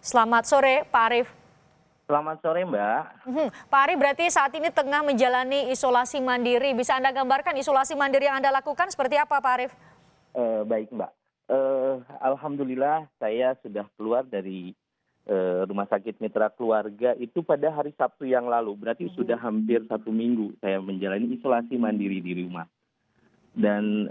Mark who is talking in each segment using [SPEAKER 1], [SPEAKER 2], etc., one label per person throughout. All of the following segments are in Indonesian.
[SPEAKER 1] Selamat sore, Pak Arief.
[SPEAKER 2] Selamat sore, Mbak.
[SPEAKER 1] Pak Arief berarti saat ini tengah menjalani isolasi mandiri. Bisa Anda gambarkan isolasi mandiri yang Anda lakukan seperti apa, Pak Arief?
[SPEAKER 2] Baik, Mbak. Alhamdulillah saya sudah keluar dari Rumah Sakit Mitra Keluarga itu pada hari Sabtu yang lalu. Berarti sudah hampir 1 minggu saya menjalani isolasi mandiri di rumah. Dan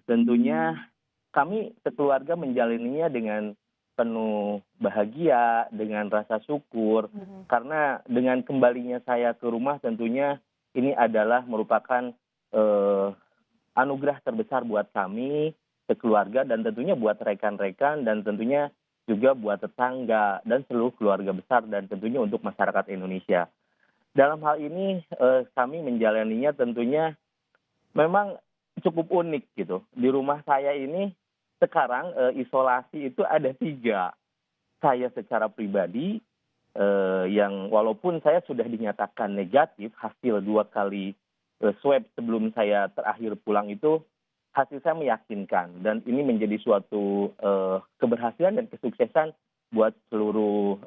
[SPEAKER 2] tentunya kami sekeluarga menjalaninya dengan penuh bahagia, dengan rasa syukur. Karena dengan kembalinya saya ke rumah tentunya ini adalah merupakan anugerah terbesar buat kami sekeluarga dan tentunya buat rekan-rekan dan tentunya juga buat tetangga dan seluruh keluarga besar dan tentunya untuk masyarakat Indonesia. Dalam hal ini kami menjalaninya tentunya memang cukup unik gitu. Di rumah saya ini sekarang isolasi itu ada 3. Saya secara pribadi yang walaupun saya sudah dinyatakan negatif hasil 2 kali swab sebelum saya terakhir pulang itu hasil saya meyakinkan dan ini menjadi suatu keberhasilan dan kesuksesan buat seluruh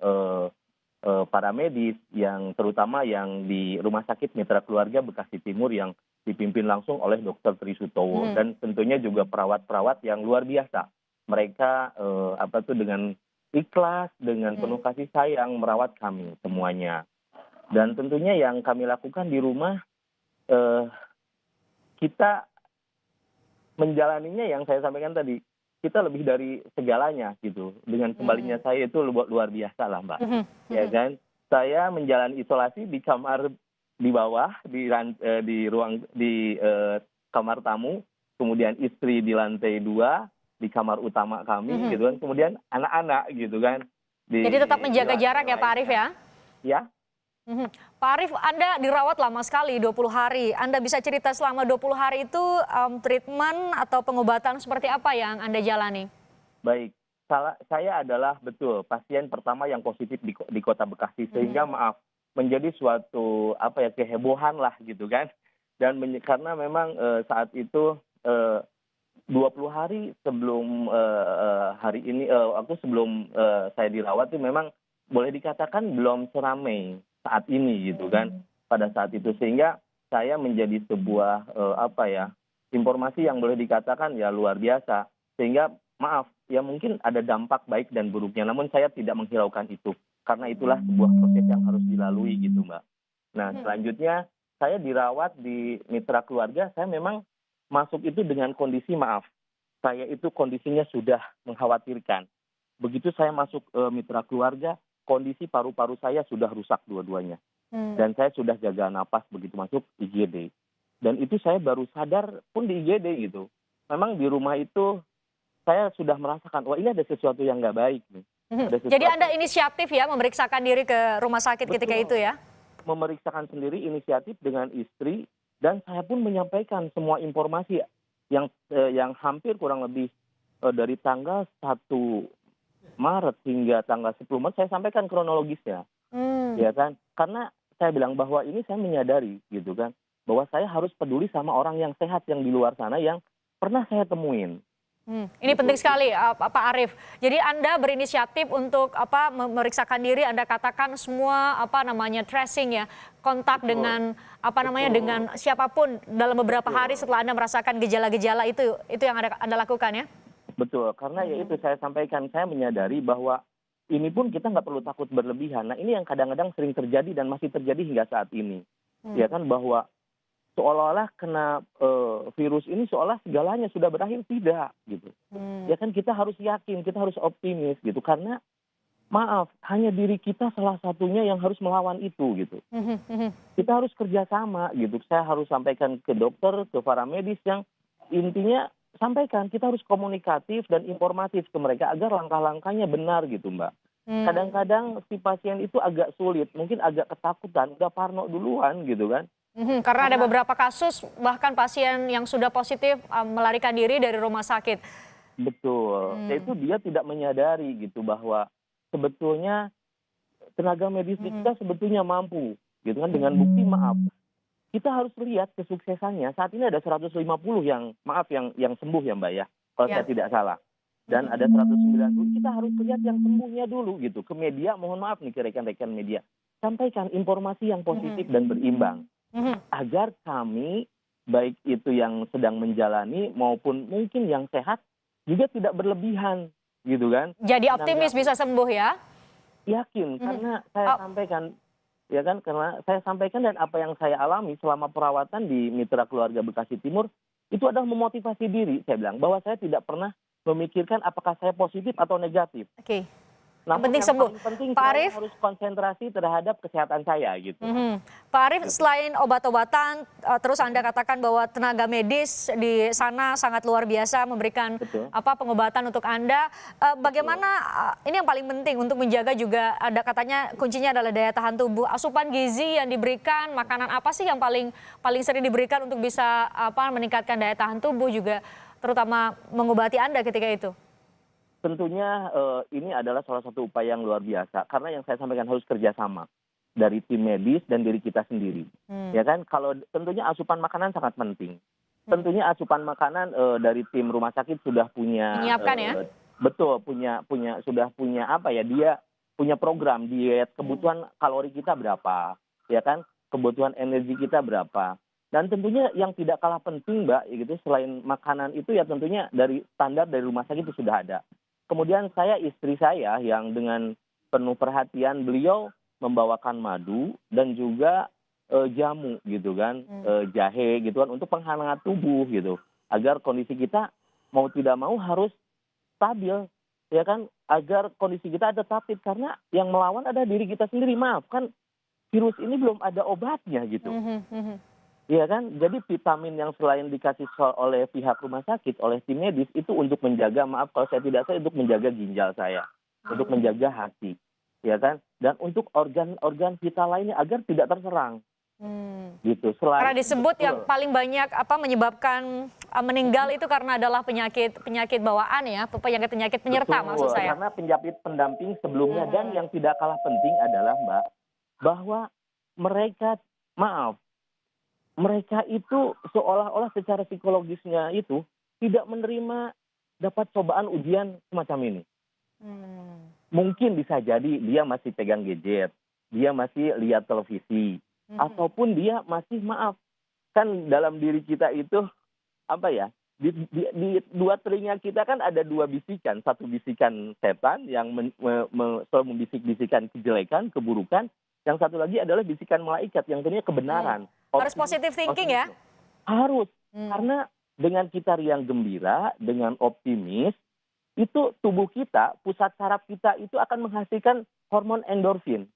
[SPEAKER 2] para medis yang terutama yang di Rumah Sakit Mitra Keluarga Bekasi Timur yang dipimpin langsung oleh Dr. Tri Sutowo dan tentunya juga perawat-perawat yang luar biasa. Mereka dengan ikhlas, dengan penuh kasih sayang merawat kami semuanya. Dan tentunya yang kami lakukan di rumah kita menjalaninya yang saya sampaikan tadi, kita lebih dari segalanya gitu. Dengan kembalinya saya itu luar biasa lah, Mbak. Ya kan? Saya menjalani isolasi di kamar di bawah, di kamar tamu, kemudian istri di lantai 2, di kamar utama kami gitu kan, kemudian anak-anak gitu kan.
[SPEAKER 1] Jadi tetap menjaga jarak ya, Pak Arief ya?
[SPEAKER 2] Ya.
[SPEAKER 1] Pak Arief, Anda dirawat lama sekali, 20 hari. Anda bisa cerita selama 20 hari itu treatment atau pengobatan seperti apa yang Anda jalani?
[SPEAKER 2] Baik, saya adalah betul pasien pertama yang positif di Kota Bekasi sehingga menjadi suatu kehebohan lah gitu kan. Dan karena memang saat itu 20 hari sebelum hari ini waktu sebelum saya dirawat itu memang boleh dikatakan belum seramai saat ini gitu kan pada saat itu sehingga saya menjadi sebuah informasi yang boleh dikatakan ya luar biasa sehingga ya mungkin ada dampak baik dan buruknya namun saya tidak menghiraukan itu karena itulah sebuah proses yang harus dilalui gitu Mbak. Nah selanjutnya saya dirawat di Mitra Keluarga, saya memang masuk itu dengan kondisi saya itu kondisinya sudah mengkhawatirkan. Begitu saya masuk Mitra Keluarga, kondisi paru-paru saya sudah rusak dua-duanya. Dan saya sudah gagal napas begitu masuk IGD. Dan itu saya baru sadar pun di IGD gitu. Memang di rumah itu saya sudah merasakan, wah ini ada sesuatu yang nggak baik nih.
[SPEAKER 1] Jadi Anda inisiatif ya memeriksakan diri ke rumah sakit ketika itu ya?
[SPEAKER 2] Memeriksakan sendiri inisiatif dengan istri dan saya pun menyampaikan semua informasi yang hampir kurang lebih dari tanggal 1 Maret hingga tanggal 10 Maret saya sampaikan kronologisnya. Ya kan? Karena saya bilang bahwa ini saya menyadari gitu kan, bahwa saya harus peduli sama orang yang sehat yang di luar sana yang pernah saya temuin.
[SPEAKER 1] Ini penting sekali Pak Arief. Jadi Anda berinisiatif untuk memeriksakan diri, Anda katakan semua tracing ya, kontak dengan dengan siapapun dalam beberapa hari setelah Anda merasakan gejala-gejala itu yang Anda lakukan ya?
[SPEAKER 2] Betul, karena ya itu saya sampaikan, saya menyadari bahwa ini pun kita nggak perlu takut berlebihan. Nah ini yang kadang-kadang sering terjadi dan masih terjadi hingga saat ini. Ya kan bahwa seolah-olah kena virus ini seolah segalanya sudah berakhir, tidak gitu. Ya kan kita harus yakin, kita harus optimis gitu. Karena hanya diri kita salah satunya yang harus melawan itu gitu. Kita harus kerjasama gitu. Saya harus sampaikan ke dokter, ke para medis yang intinya sampaikan kita harus komunikatif dan informatif ke mereka agar langkah-langkahnya benar gitu Mbak. Kadang-kadang si pasien itu agak sulit, mungkin agak ketakutan, udah parno duluan gitu kan.
[SPEAKER 1] Karena ada beberapa kasus bahkan pasien yang sudah positif melarikan diri dari rumah sakit.
[SPEAKER 2] Betul, yaitu dia tidak menyadari gitu bahwa sebetulnya tenaga medis kita sebetulnya mampu gitu kan dengan bukti kita harus lihat kesuksesannya. Saat ini ada 150 yang sembuh ya Mbak ya, kalau saya tidak salah. dan ada 190, kita harus lihat yang sembuhnya dulu gitu. Ke media, mohon maaf nih ke rekan-rekan media, sampaikan informasi yang positif dan berimbang. Agar kami, baik itu yang sedang menjalani maupun mungkin yang sehat, juga tidak berlebihan gitu kan.
[SPEAKER 1] Jadi optimis bisa sembuh ya?
[SPEAKER 2] Yakin, karena saya sampaikan, ya kan, karena saya sampaikan dan apa yang saya alami selama perawatan di Mitra Keluarga Bekasi Timur, itu adalah memotivasi diri, saya bilang, bahwa saya tidak pernah memikirkan apakah saya positif atau negatif.
[SPEAKER 1] Oke.
[SPEAKER 2] Namun
[SPEAKER 1] Penting
[SPEAKER 2] yang
[SPEAKER 1] sembuh.
[SPEAKER 2] paling penting
[SPEAKER 1] Pak
[SPEAKER 2] saya
[SPEAKER 1] Arief?
[SPEAKER 2] harus konsentrasi terhadap kesehatan saya gitu.
[SPEAKER 1] Pak Arief, selain obat-obatan, terus Anda katakan bahwa tenaga medis di sana sangat luar biasa memberikan
[SPEAKER 2] Betul.
[SPEAKER 1] pengobatan untuk Anda. Bagaimana, ini yang paling penting untuk menjaga juga, ada katanya kuncinya adalah daya tahan tubuh. Asupan gizi yang diberikan, makanan apa sih yang paling sering diberikan untuk bisa meningkatkan daya tahan tubuh juga, terutama mengobati Anda ketika itu?
[SPEAKER 2] Tentunya ini adalah salah satu upaya yang luar biasa, karena yang saya sampaikan harus kerjasama dari tim medis dan diri kita sendiri. Ya kan, kalau tentunya asupan makanan sangat penting. Tentunya asupan makanan dari tim rumah sakit sudah punya,
[SPEAKER 1] Menyiapkan ya?
[SPEAKER 2] Betul, sudah punya apa ya, dia punya program diet, kebutuhan kalori kita berapa, ya kan, kebutuhan energi kita berapa. Dan tentunya yang tidak kalah penting, Mbak, gitu, selain makanan itu ya tentunya dari standar dari rumah sakit itu sudah ada. Kemudian istri saya yang dengan penuh perhatian, beliau membawakan madu dan juga jamu gitu kan, jahe gitu kan, untuk penghangat tubuh gitu, agar kondisi kita mau tidak mau harus stabil, ya kan, agar kondisi kita tetap fit, karena yang melawan adalah diri kita sendiri. Maaf kan, virus ini belum ada obatnya gitu. Iya kan, jadi vitamin yang selain dikasih oleh pihak rumah sakit, oleh tim medis, itu untuk menjaga, maaf kalau saya tidak salah, untuk menjaga ginjal saya, untuk menjaga hati, ya kan, dan untuk organ-organ vital lainnya agar tidak terserang, gitu.
[SPEAKER 1] Karena disebut yang paling banyak menyebabkan meninggal itu karena adalah penyakit bawaan ya, penyakit penyerta maksud saya.
[SPEAKER 2] Karena penyakit pendamping sebelumnya, dan yang tidak kalah penting adalah, Mbak, bahwa mereka itu seolah-olah secara psikologisnya itu tidak menerima dapat cobaan ujian semacam ini. Mungkin bisa jadi dia masih pegang gadget, dia masih lihat televisi, ataupun dia masih, kan dalam diri kita itu apa ya, di dua telinga kita kan ada dua bisikan, satu bisikan setan yang selalu membisik-bisikan kejelekan, keburukan. Yang satu lagi adalah bisikan malaikat yang tentunya kebenaran.
[SPEAKER 1] Harus positive thinking ya?
[SPEAKER 2] Harus. Karena dengan kita riang gembira, dengan optimis, itu tubuh kita, pusat saraf kita itu akan menghasilkan hormon endorfin.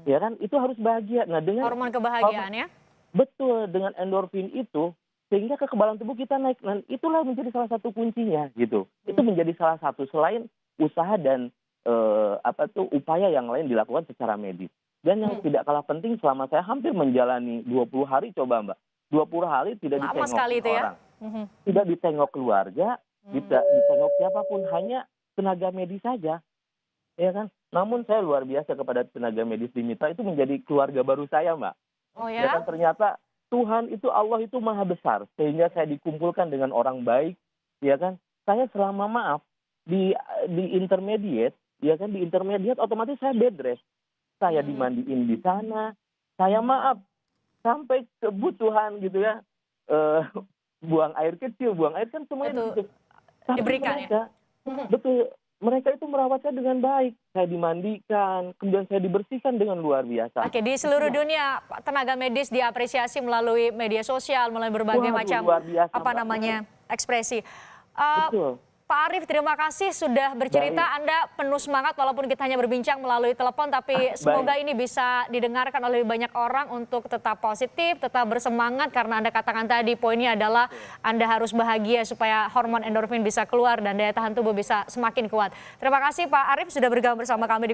[SPEAKER 2] Ya kan? Itu harus bahagia. Nah, dengan
[SPEAKER 1] hormon kebahagiaan ya?
[SPEAKER 2] Betul, dengan endorfin itu sehingga kekebalan tubuh kita naik. Nah, itulah menjadi salah satu kuncinya gitu. Itu menjadi salah satu selain usaha dan upaya yang lain dilakukan secara medis. Dan yang tidak kalah penting, selama saya hampir menjalani 20 hari, coba Mbak, 20 hari tidak ditengok orang. Tidak ditengok keluarga, tidak ditengok siapapun, hanya tenaga medis saja. Ya kan? Namun saya luar biasa kepada tenaga medis di Mitra, itu menjadi keluarga baru saya, Mbak.
[SPEAKER 1] Oh ya?
[SPEAKER 2] Ya kan, ternyata Tuhan itu, Allah itu maha besar, sehingga saya dikumpulkan dengan orang baik, ya kan? Saya selama di intermediate, ya kan, di intermediate otomatis saya bed rest. Saya dimandiin di sana, saya sampai kebutuhan gitu ya, buang air kecil, buang air kan semuanya
[SPEAKER 1] diberikan ya?
[SPEAKER 2] Betul, mereka itu merawat saya dengan baik, saya dimandikan, kemudian saya dibersihkan dengan luar biasa.
[SPEAKER 1] Oke, di seluruh dunia tenaga medis diapresiasi melalui media sosial, melalui berbagai macam ekspresi.
[SPEAKER 2] Betul.
[SPEAKER 1] Pak Arief, terima kasih sudah bercerita. Baik. Anda penuh semangat walaupun kita hanya berbincang melalui telepon, tapi semoga ini bisa didengarkan oleh banyak orang untuk tetap positif, tetap bersemangat, karena Anda katakan tadi poinnya adalah Anda harus bahagia supaya hormon endorfin bisa keluar dan daya tahan tubuh bisa semakin kuat. Terima kasih Pak Arief sudah bergabung bersama kami di